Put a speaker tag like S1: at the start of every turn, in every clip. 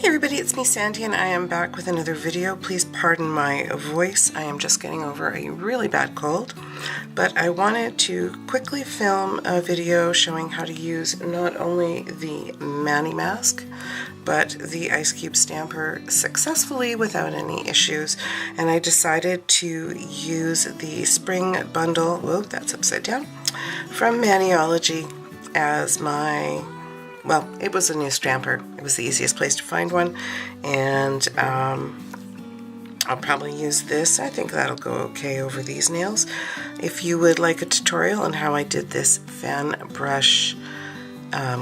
S1: everybody, it's me Sandy and I am back with another video. Please pardon my voice. I am just getting over a really bad cold, but I wanted to quickly film a video showing how to use not only the Mani mask but the ice cube stamper successfully without any issues, and I decided to use the spring bundle, whoa, that's upside down, from Maniology as my, well, it was a new stamper. It was the easiest place to find one, and I'll probably use this. I think that'll go okay over these nails. If you would like a tutorial on how I did this fan brush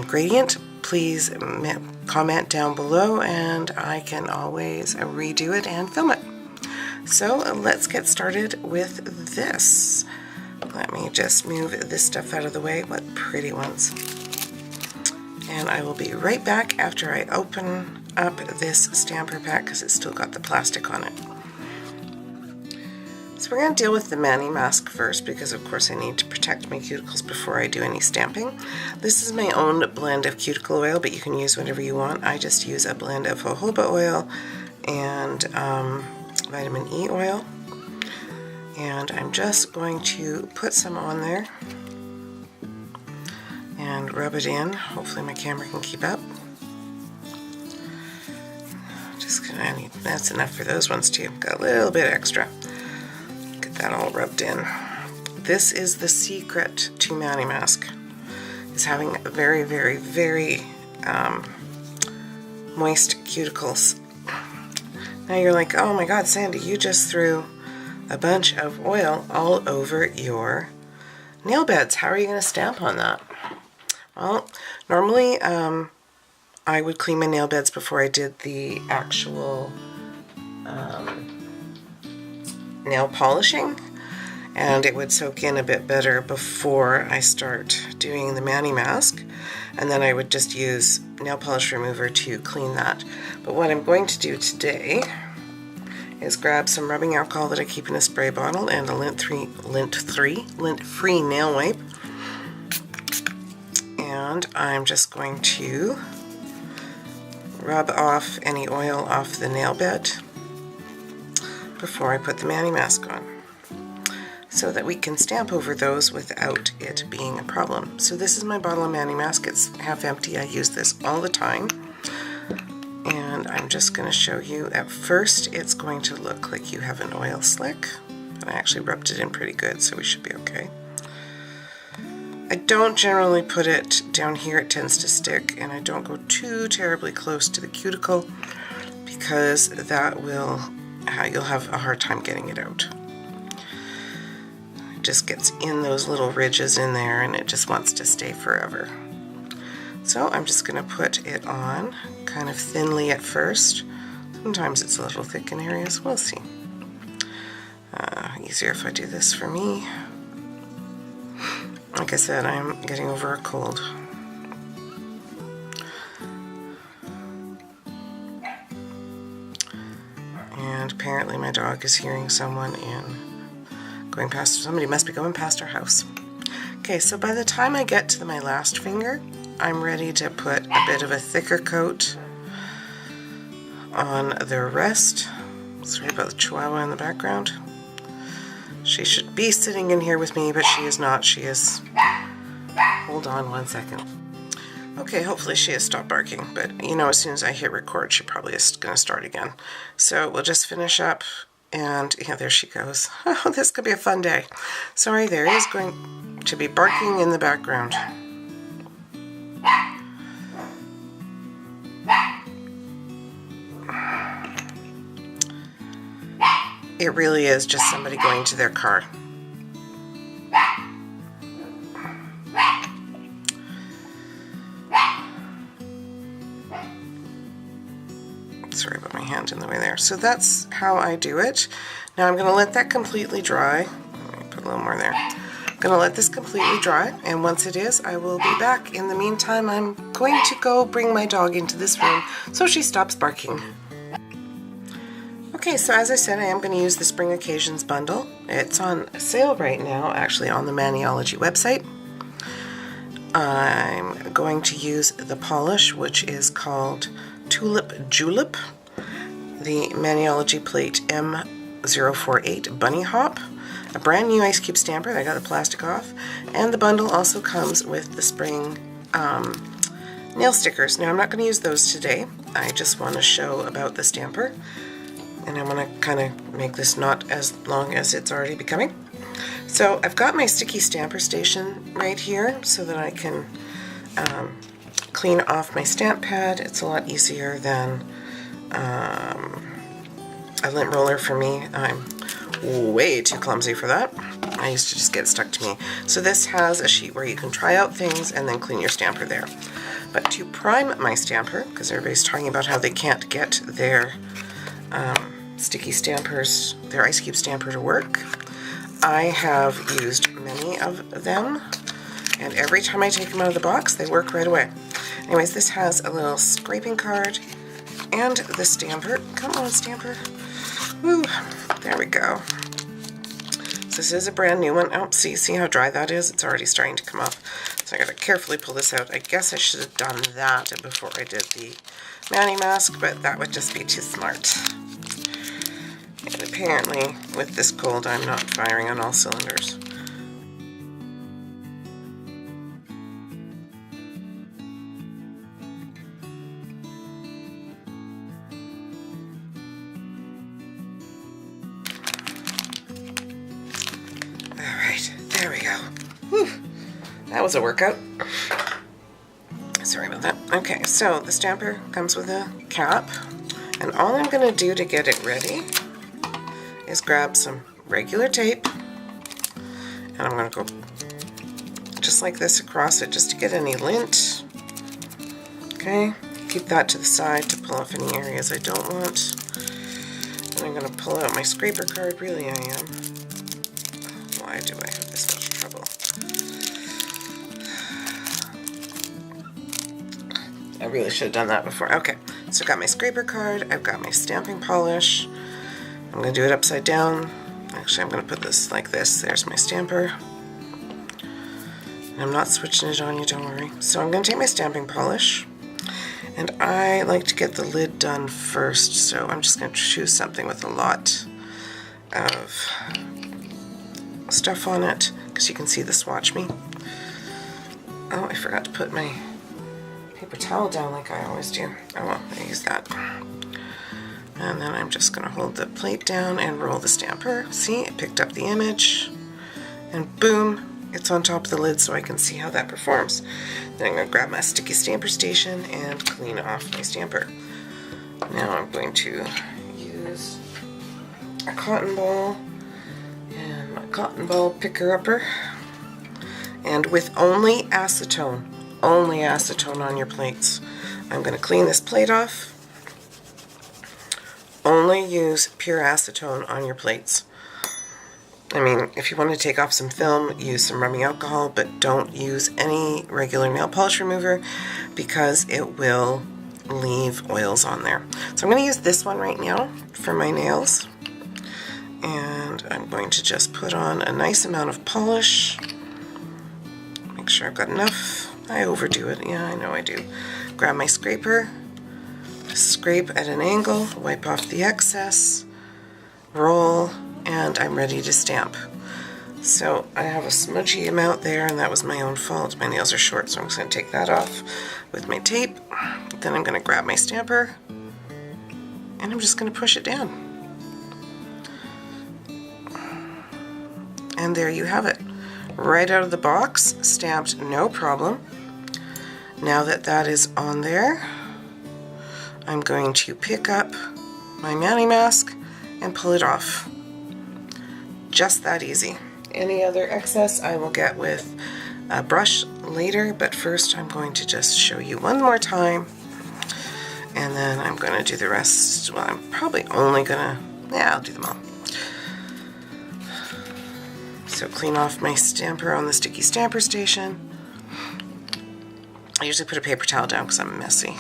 S1: gradient, please comment down below and I can always redo it and film it. So let's get started with this. Let me just move this stuff out of the way. What pretty ones. And I will be right back after I open up this stamper pack because it's still got the plastic on it. So we're going to deal with the Mani mask first because of course I need to protect my cuticles before I do any stamping. This is my own blend of cuticle oil, but you can use whatever you want. I just use a blend of jojoba oil and vitamin E oil. And I'm just going to put some on there and rub it in. Hopefully my camera can keep up. Just gonna need, that's enough for those ones too. Got a little bit extra. Get that all rubbed in. This is the secret to Mani mask, is having very, very, very moist cuticles. Now you're like, oh my God, Sandy, you just threw a bunch of oil all over your nail beds. How are you going to stamp on that? Well, normally I would clean my nail beds before I did the actual nail polishing, and it would soak in a bit better before I start doing the Mani mask, and then I would just use nail polish remover to clean that. But what I'm going to do today is grab some rubbing alcohol that I keep in a spray bottle and a lint-free nail wipe. And I'm just going to rub off any oil off the nail bed before I put the Mani mask on, so that we can stamp over those without it being a problem. So this is my bottle of Mani mask. It's half empty. I use this all the time. And I'm just going to show you, at first it's going to look like you have an oil slick, but I actually rubbed it in pretty good, so we should be okay. I don't generally put it down here, it tends to stick, and I don't go too terribly close to the cuticle because that will, you'll have a hard time getting it out. It just gets in those little ridges in there and it just wants to stay forever. So I'm just going to put it on kind of thinly at first. Sometimes it's a little thick in areas, we'll see. Easier if I do this for me. Like I said, I'm getting over a cold. And apparently my dog is hearing someone going past. Somebody must be going past our house. Okay, so by the time I get to my last finger, I'm ready to put a bit of a thicker coat on the rest. Sorry about the chihuahua in the background. She should be sitting in here with me, but she is not. She is... Hold on one second. Okay, hopefully she has stopped barking, but you know, as soon as I hit record, she probably is going to start again. So we'll just finish up, and yeah, there she goes. Oh, this could be a fun day. Sorry, there is going to be barking in the background. It really is just somebody going to their car. Sorry about my hand in the way there. So that's how I do it. Now I'm going to let that completely dry. Let me put a little more there. I'm going to let this completely dry, and once it is, I will be back. In the meantime, I'm going to go bring my dog into this room so she stops barking. Okay, so as I said, I am going to use the Spring Occasions bundle. It's on sale right now, actually, on the Maniology website. I'm going to use the polish, which is called Tulip Julep, the Maniology plate M048 Bunny Hop, a brand new ice cube stamper. I got the plastic off, and the bundle also comes with the spring nail stickers. Now I'm not going to use those today. I just want to show about the stamper, and I want to kind of make this not as long as it's already becoming. So I've got my sticky stamper station right here so that I can clean off my stamp pad. It's a lot easier than a lint roller for me. I'm way too clumsy for that. I used to just get it stuck to me. So this has a sheet where you can try out things and then clean your stamper there. But to prime my stamper, because everybody's talking about how they can't get their sticky stampers, their ice cube stamper to work, I have used many of them, and every time I take them out of the box, they work right away. Anyways, this has a little scraping card and the stamper. Come on, stamper. Woo, there we go. So this is a brand new one. Oh, see how dry that is? It's already starting to come off. So I gotta carefully pull this out. I guess I should have done that before I did the Mani mask, but that would just be too smart. And apparently, with this cold, I'm not firing on all cylinders. Alright, there we go. Whew. That was a workout. Sorry about that. Okay, so the stamper comes with a cap, and all I'm going to do to get it ready is grab some regular tape, and I'm going to go just like this across it just to get any lint. Okay, keep that to the side to pull off any areas I don't want. And I'm going to pull out my scraper card. Really, I am. Why do I have this much trouble? I really should have done that before. Okay, so I've got my scraper card, I've got my stamping polish. I'm going to do it upside down. Actually, I'm going to put this like this. There's my stamper. And I'm not switching it on you, don't worry. So I'm going to take my stamping polish, and I like to get the lid done first, so I'm just going to choose something with a lot of stuff on it, because you can see the swatch me. Oh, I forgot to put my paper towel down like I always do. Oh well, I use that. And then I'm just going to hold the plate down and roll the stamper. See, it picked up the image, and boom, it's on top of the lid so I can see how that performs. Then I'm going to grab my sticky stamper station and clean off my stamper. Now I'm going to use a cotton ball and my cotton ball picker-upper, and with only acetone on your plates. I'm going to clean this plate off. Only use pure acetone on your plates. I mean, if you want to take off some film, use some rubbing alcohol, but don't use any regular nail polish remover because it will leave oils on there. So I'm going to use this one right now for my nails. And I'm going to just put on a nice amount of polish. Make sure I've got enough. I overdo it. Yeah, I know I do. Grab my scraper. Scrape at an angle, wipe off the excess, roll, and I'm ready to stamp. So I have a smudgy amount there, and that was my own fault. My nails are short, so I'm just going to take that off with my tape. Then I'm going to grab my stamper, and I'm just going to push it down. And there you have it. Right out of the box, stamped no problem. Now that that is on there, I'm going to pick up my Mani mask and pull it off. Just that easy. Any other excess I will get with a brush later, but first I'm going to just show you one more time, and then I'm going to do the rest. Well, I'm probably only going to, yeah, I'll do them all. So clean off my stamper on the sticky stamper station. I usually put a paper towel down because I'm messy.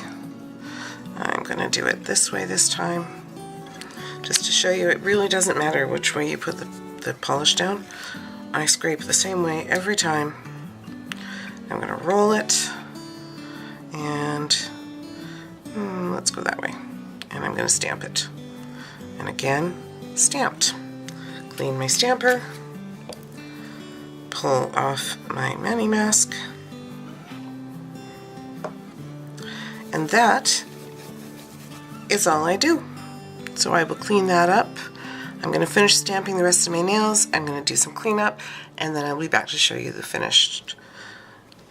S1: I'm going to do it this way this time, just to show you it really doesn't matter which way you put the polish down. I scrape the same way every time. I'm going to roll it and Let's go that way. And I'm going to stamp it. And again, stamped. Clean my stamper. Pull off my Mani mask. And that is all I do. So I will clean that up. I'm going to finish stamping the rest of my nails. I'm going to do some cleanup, and then I'll be back to show you the finished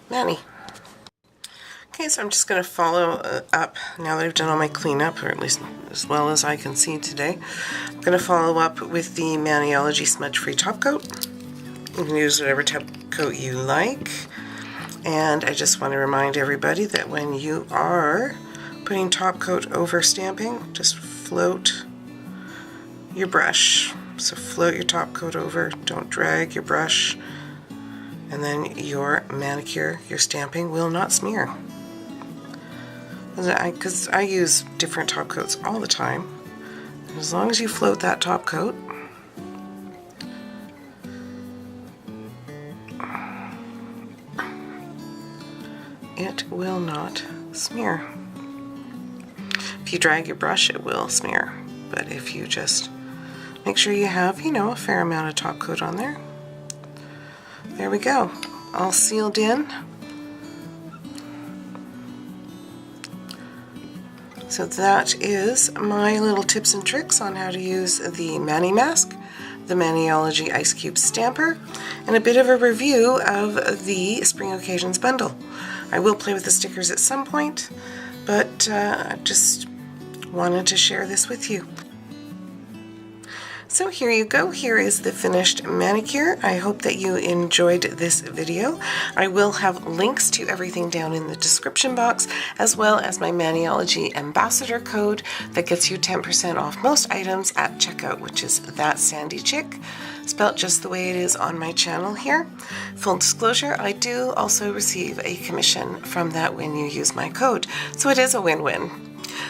S1: Mani. Okay, so I'm just going to follow up now that I've done all my cleanup, or at least as well as I can see today. I'm going to follow up with the Maniology smudge-free top coat. You can use whatever top coat you like. And I just want to remind everybody that when you are putting top coat over stamping, just float your brush. So float your top coat over, don't drag your brush, and then your manicure, your stamping will not smear. Because I use different top coats all the time. And as long as you float that top coat, it will not smear. If you drag your brush, it will smear. But if you just make sure you have, you know, a fair amount of top coat on there. There we go. All sealed in. So that is my little tips and tricks on how to use the Mani mask, the Maniology Ice Cube Stamper, and a bit of a review of the Spring Occasions bundle. I will play with the stickers at some point, but I just wanted to share this with you. So here you go. Here is the finished manicure. I hope that you enjoyed this video. I will have links to everything down in the description box, as well as my Maniology ambassador code that gets you 10% off most items at checkout, which is thatsandichic, spelt just the way it is on my channel here. Full disclosure, I do also receive a commission from that when you use my code, so it is a win-win.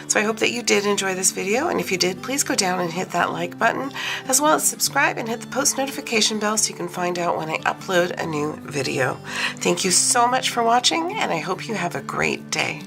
S1: So I hope that you did enjoy this video, and if you did, please go down and hit that like button, as well as subscribe and hit the post notification bell so you can find out when I upload a new video. Thank you so much for watching, and I hope you have a great day.